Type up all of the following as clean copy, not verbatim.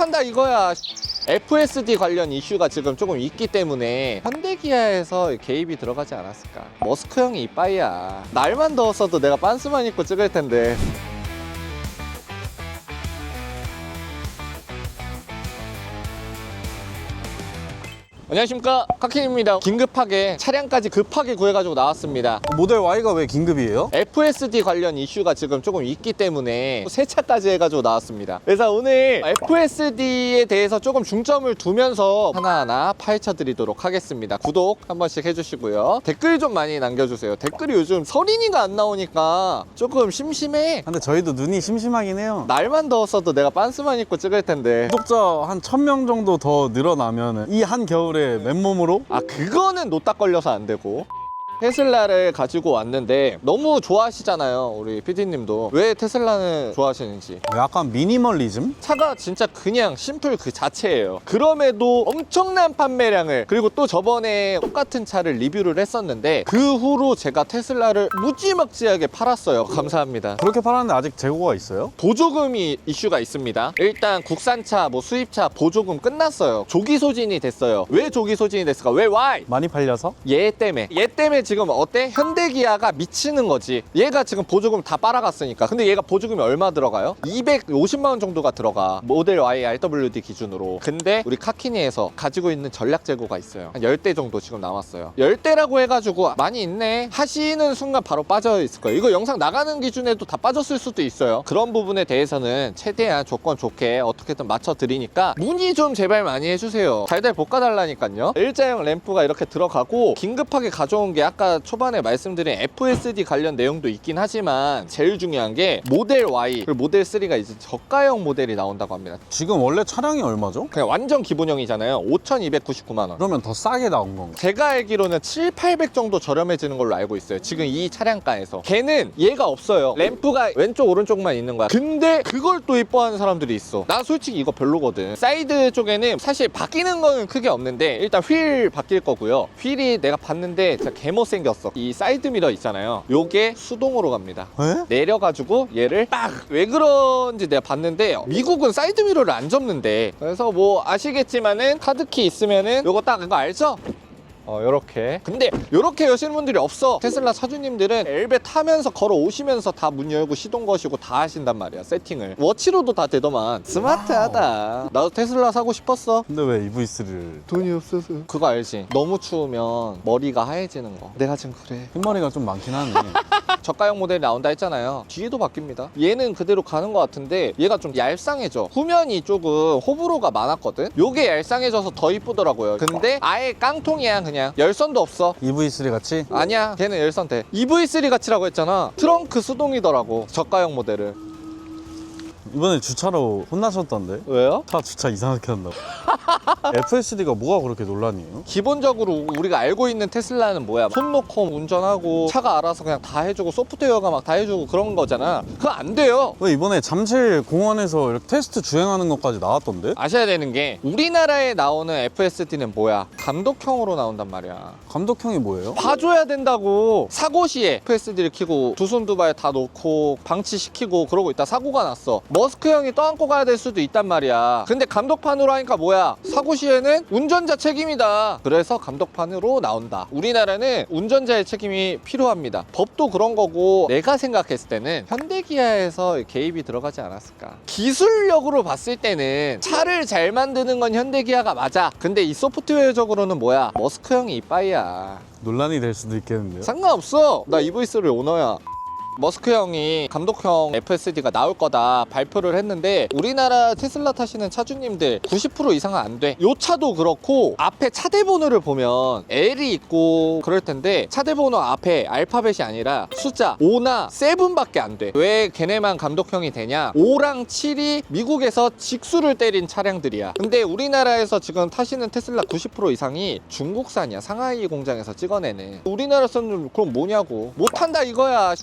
못한다 이거야. FSD 관련 이슈가 지금 조금 있기 때문에 현대기아에서 개입이 들어가지 않았을까. 머스크 형이 이빠이야. 날만 더웠어도 내가 빤스만 입고 찍을 텐데. 안녕하십니까, 카킨입니다. 긴급하게 차량까지 급하게 구해가지고 나왔습니다. 모델 Y가 왜 긴급이에요? FSD 관련 이슈가 지금 조금 있기 때문에 세차까지 해가지고 나왔습니다. 그래서 오늘 FSD에 대해서 조금 중점을 두면서 하나하나 파헤쳐 드리도록 하겠습니다. 구독 한 번씩 해주시고요. 댓글 좀 많이 남겨주세요. 댓글이 요즘 서린이가 안 나오니까 조금 심심해. 근데 저희도 눈이 심심하긴 해요. 날만 더웠어도 내가 빤스만 입고 찍을 텐데. 구독자 한 1000명 정도 더 늘어나면 이 한겨울에 맨몸으로? 아, 그거는 노딱 걸려서 안 되고. 테슬라를 가지고 왔는데 너무 좋아하시잖아요, 우리 PD님도. 왜 테슬라는 좋아하시는지. 약간 미니멀리즘? 차가 진짜 그냥 심플 그 자체예요. 그럼에도 엄청난 판매량을, 그리고 또 저번에 똑같은 차를 리뷰를 했었는데 그 후로 제가 테슬라를 무지막지하게 팔았어요. 감사합니다. 그렇게 팔았는데 아직 재고가 있어요? 보조금이 이슈가 있습니다. 일단 국산차, 수입차 보조금 끝났어요. 조기 소진이 됐어요. 왜 조기 소진이 됐을까? 왜? Why? 많이 팔려서? 얘 때문에 지금 어때? 현대기아가 미치는 거지. 얘가 지금 보조금 다 빨아갔으니까. 근데 얘가 보조금이 얼마 들어가요? 250만 원 정도가 들어가, 모델 Y RWD 기준으로. 근데 우리 카키니에서 가지고 있는 전략 재고가 있어요. 한 10대 정도 지금 남았어요. 10대라고 해가지고 많이 있네 하시는 순간 바로 빠져 있을 거예요. 이거 영상 나가는 기준에도 다 빠졌을 수도 있어요. 그런 부분에 대해서는 최대한 조건 좋게 어떻게든 맞춰 드리니까 문의 좀 제발 많이 해주세요. 달달 볶아달라니까요. 일자형 램프가 이렇게 들어가고, 긴급하게 가져온 게 아까 초반에 말씀드린 FSD 관련 내용도 있긴 하지만 제일 중요한 게 모델 Y 그리고 모델 3가 이제 저가형 모델이 나온다고 합니다. 지금 원래 차량이 얼마죠? 그냥 완전 기본형이잖아요. 5,299만 원. 그러면 더 싸게 나온 건가? 제가 알기로는 7,800 정도 저렴해지는 걸로 알고 있어요. 지금 이 차량가에서. 걔는 얘가 없어요. 램프가 왼쪽 오른쪽만 있는 거야. 근데 그걸 또 이뻐하는 사람들이 있어. 나 솔직히 이거 별로거든. 사이드 쪽에는 사실 바뀌는 거는 크게 없는데 일단 휠 바뀔 거고요. 휠이 내가 봤는데 진짜 개못생겼어. 이 사이드 미러 있잖아요, 요게 수동으로 갑니다. 에? 내려가지고 얘를 딱, 왜 그런지 내가 봤는데 미국은 사이드 미러를 안 접는데. 그래서 뭐 아시겠지만은 카드키 있으면은 요거 딱, 이거 알죠? 요렇게. 근데 요렇게 여시는 분들이 없어. 테슬라 차주님들은 엘베 타면서 걸어 오시면서 다 문 열고 시동 거시고 다 하신단 말이야, 세팅을. 워치로도 다 되더만. 스마트하다. 나도 테슬라 사고 싶었어. 근데 왜 EV3를? 돈이 없어서. 그거 알지? 너무 추우면 머리가 하얘지는 거. 내가 지금 그래. 흰머리가 좀 많긴 하네. 저가형 모델이 나온다 했잖아요. 뒤에도 바뀝니다. 얘는 그대로 가는 것 같은데 얘가 좀 얄쌍해져. 후면이 조금 호불호가 많았거든. 요게 얄쌍해져서 더 이쁘더라고요. 근데 아예 깡통이야. 그냥 열선도 없어. EV3 같이? 아니야, 걔는 열선 돼. EV3 같이라고 했잖아. 트렁크 수동이더라고, 저가형 모델은. 이번에 주차로 혼나셨던데? 왜요? 차 주차 이상하게 한다고. FSD가 뭐가 그렇게 논란이에요? 기본적으로 우리가 알고 있는 테슬라는 뭐야? 손 놓고 운전하고 차가 알아서 그냥 다 해주고 소프트웨어가 막 다 해주고 그런 거잖아. 그거 안 돼요. 왜 이번에 잠실 공원에서 이렇게 테스트 주행하는 것까지 나왔던데? 아셔야 되는 게 우리나라에 나오는 FSD는 뭐야? 감독형으로 나온단 말이야. 감독형이 뭐예요? 봐줘야 된다고. 사고 시에 FSD를 켜고 두 손 두 발 다 놓고 방치시키고 그러고 있다 사고가 났어. 머스크 형이 떠안고 가야 될 수도 있단 말이야. 근데 감독판으로 하니까 뭐야? 사고 시에는 운전자 책임이다. 그래서 감독판으로 나온다. 우리나라는 운전자의 책임이 필요합니다. 법도 그런 거고, 내가 생각했을 때는 현대기아에서 개입이 들어가지 않았을까. 기술력으로 봤을 때는 차를 잘 만드는 건 현대기아가 맞아. 근데 이 소프트웨어적으로는 뭐야? 머스크 형이 이빠이야. 논란이 될 수도 있겠는데요? 상관없어. 나 EV3 오너야. 머스크 형이 감독형 FSD가 나올 거다 발표를 했는데 우리나라 테슬라 타시는 차주님들 90% 이상은 안 돼. 요 차도 그렇고 앞에 차대번호를 보면 L이 있고 그럴 텐데 차대번호 앞에 알파벳이 아니라 숫자 5나 7밖에 안 돼. 왜 걔네만 감독형이 되냐? 5랑 7이 미국에서 직수를 때린 차량들이야. 근데 우리나라에서 지금 타시는 테슬라 90% 이상이 중국산이야. 상하이 공장에서 찍어내는. 우리나라 사람들 그럼 뭐냐고. 못한다 이거야.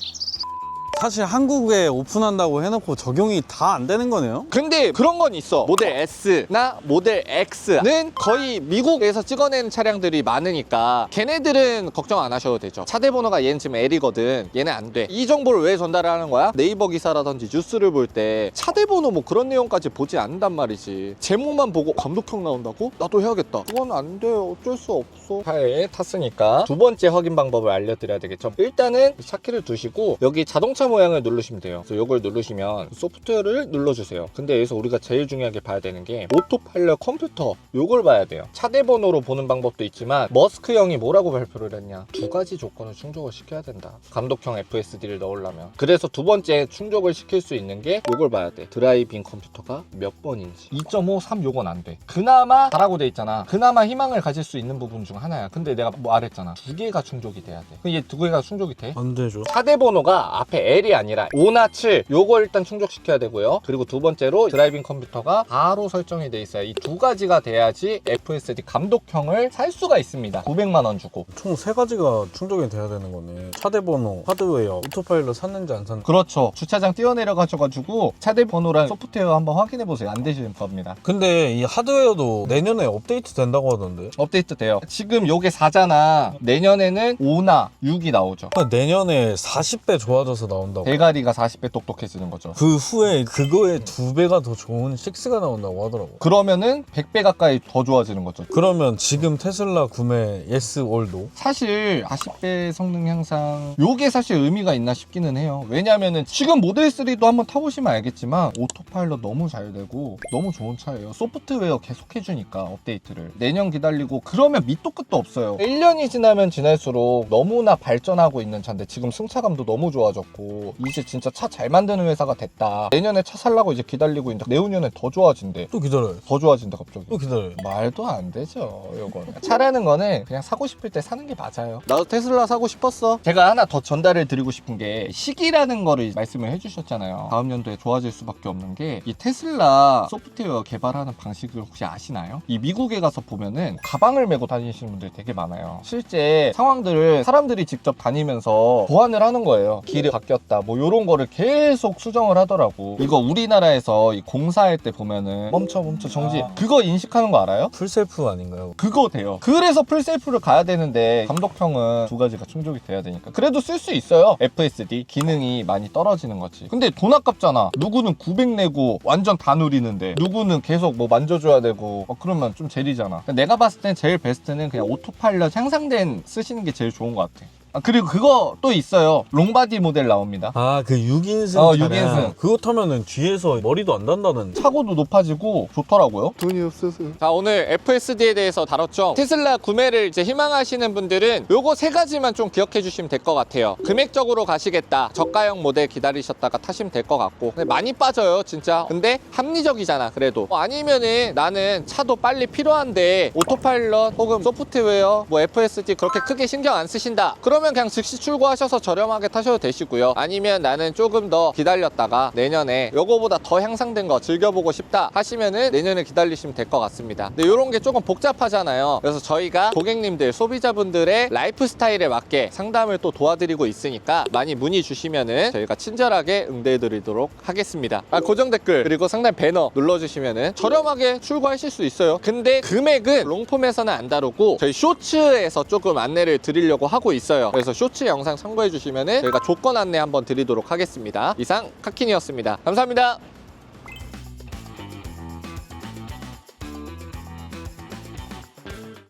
사실 한국에 오픈한다고 해놓고 적용이 다 안 되는 거네요? 근데 그런 건 있어. 모델 S나 모델 X는 거의 미국에서 찍어낸 차량들이 많으니까 걔네들은 걱정 안 하셔도 되죠. 차대 번호가 얘는 지금 L이거든. 얘는 안 돼. 이 정보를 왜 전달을 하는 거야? 네이버 기사라든지 뉴스를 볼 때 차대 번호 뭐 그런 내용까지 보지 않는단 말이지. 제목만 보고 감독형 나온다고? 나도 해야겠다. 그건 안 돼. 어쩔 수 없어. 차에 탔으니까 두 번째 확인 방법을 알려드려야 되겠죠. 일단은 차키를 두시고 여기 자동차 모양을 누르시면 돼요. 그래서 이걸 누르시면 소프트웨어를 눌러주세요. 근데 여기서 우리가 제일 중요하게 봐야 되는 게 오토파일럿 컴퓨터, 요걸 봐야 돼요. 차대 번호로 보는 방법도 있지만 머스크 형이 뭐라고 발표를 했냐, 두 가지 조건을 충족을 시켜야 된다. 감독형 FSD를 넣으려면. 그래서 두 번째 충족을 시킬 수 있는 게 요걸 봐야 돼. 드라이빙 컴퓨터가 몇 번인지. 2.5, 3 요건 안 돼. 그나마 다라고 돼 있잖아. 그나마 희망을 가질 수 있는 부분 중 하나야. 근데 내가 뭐 말했잖아, 두 개가 충족이 돼야 돼. 얘 두 개가 충족이 돼? 안 되죠. 차대 번호가 앞에 L이 아니라 5나 7, 요걸 일단 충족시켜야 되고요. 그리고 두 번째로 드라이빙 컴퓨터가 바로 설정이 돼 있어요. 이 두 가지가 돼야지 FSD 감독형을 살 수가 있습니다. 900만 원 주고. 총 세 가지가 충족이 돼야 되는 거네. 차대 번호, 하드웨어, 오토파일럿 샀는지 안 샀는지. 그렇죠. 주차장 뛰어내려 가셔가지고 차대 번호랑 소프트웨어 한번 확인해 보세요. 안 되시는 겁니다. 근데 이 하드웨어도 내년에 업데이트 된다고 하던데. 업데이트 돼요. 지금 요게 4잖아. 내년에는 5나 6이 나오죠. 내년에 40배 좋아져서 나온다고. 대가리가 40배 똑똑해지는 거죠. 그 후에 그거에 2배가 더 좋은 6가 나온다고 하더라고. 그러면은 100배 가까이 더 좋아지는 거죠. 그러면 지금 테슬라 구매 yes all도 사실 40배 성능 향상, 요게 사실 의미가 있나 싶기는 해요. 왜냐면은 지금 모델 3도 한번 타보시면 알겠지만 오토파일럿 너무 잘 되고 너무 좋은 차예요. 소프트웨어 계속 해주니까 업데이트를. 내년 기다리고 그러면 밑도 끝도 없어요. 1년이 지나면 지날수록 너무나 발전하고 있는 차인데 지금 승차감도 너무 좋아졌고 이제 진짜 차 잘 만드는 회사가 됐다. 내년에 차 살라고 이제 기다리고 있는데 내후년에 더 좋아진대. 또 기다려요. 더 좋아진다 갑자기. 또 기다려요. 말도 안 되죠, 요거는. 차라는 거는 그냥 사고 싶을 때 사는 게 맞아요. 나도 테슬라 사고 싶었어. 제가 하나 더 전달을 드리고 싶은 게 시기라는 거를 말씀을 해주셨잖아요. 다음 연도에 좋아질 수밖에 없는 게 이 테슬라 소프트웨어 개발하는 방식을 혹시 아시나요? 이 미국에 가서 보면은 가방을 메고 다니시는 분들이 되게 많아요. 실제 상황들을 사람들이 직접 다니면서 보완을 하는 거예요. 길이 바뀌었다 뭐 요런 거를 계속 수정을 하더라고. 이거 우리나라에서 이 공사할 때 보면은 멈춰 정지, 그거 인식하는 거 알아요? 풀셀프 아닌가요? 그거 돼요. 그래서 풀셀프를 가야 되는데 감독형은 두 가지가 충족이 돼야 되니까 그래도 쓸 수 있어요. FSD 기능이 많이 떨어지는 거지. 근데 돈 아깝잖아. 누구는 900 내고 완전 다 누리는데 누구는 계속 뭐 만져줘야 되고 그러면 좀 재리잖아. 내가 봤을 땐 제일 베스트는 그냥 오토파일럿 향상된 쓰시는 게 제일 좋은 것 같아. 그리고 그거 또 있어요. 롱바디 모델 나옵니다. 아, 그 6인승 차량. 6인승. 그거 타면은 뒤에서 머리도 안 단다는. 차고도 높아지고 좋더라고요. 돈이 없어서. 자, 오늘 FSD에 대해서 다뤘죠. 테슬라 구매를 이제 희망하시는 분들은 요거 세 가지만 좀 기억해 주시면 될 것 같아요. 금액적으로 가시겠다, 저가형 모델 기다리셨다가 타시면 될 것 같고. 근데 많이 빠져요 진짜. 근데 합리적이잖아 그래도. 아니면은 나는 차도 빨리 필요한데 오토파일럿 혹은 소프트웨어 뭐 FSD 그렇게 크게 신경 안 쓰신다, 그러면 그냥 즉시 출고하셔서 저렴하게 타셔도 되시고요. 아니면 나는 조금 더 기다렸다가 내년에 요거보다 더 향상된 거 즐겨보고 싶다 하시면은 내년에 기다리시면 될 것 같습니다. 근데 요런 게 조금 복잡하잖아요. 그래서 저희가 고객님들, 소비자분들의 라이프 스타일에 맞게 상담을 또 도와드리고 있으니까 많이 문의 주시면은 저희가 친절하게 응대해드리도록 하겠습니다. 고정 댓글 그리고 상단 배너 눌러주시면은 저렴하게 출고하실 수 있어요. 근데 금액은 롱폼에서는 안 다루고 저희 쇼츠에서 조금 안내를 드리려고 하고 있어요. 그래서 쇼츠 영상 참고해 주시면은 저희가 조건 안내 한번 드리도록 하겠습니다. 이상 카킨이었습니다. 감사합니다.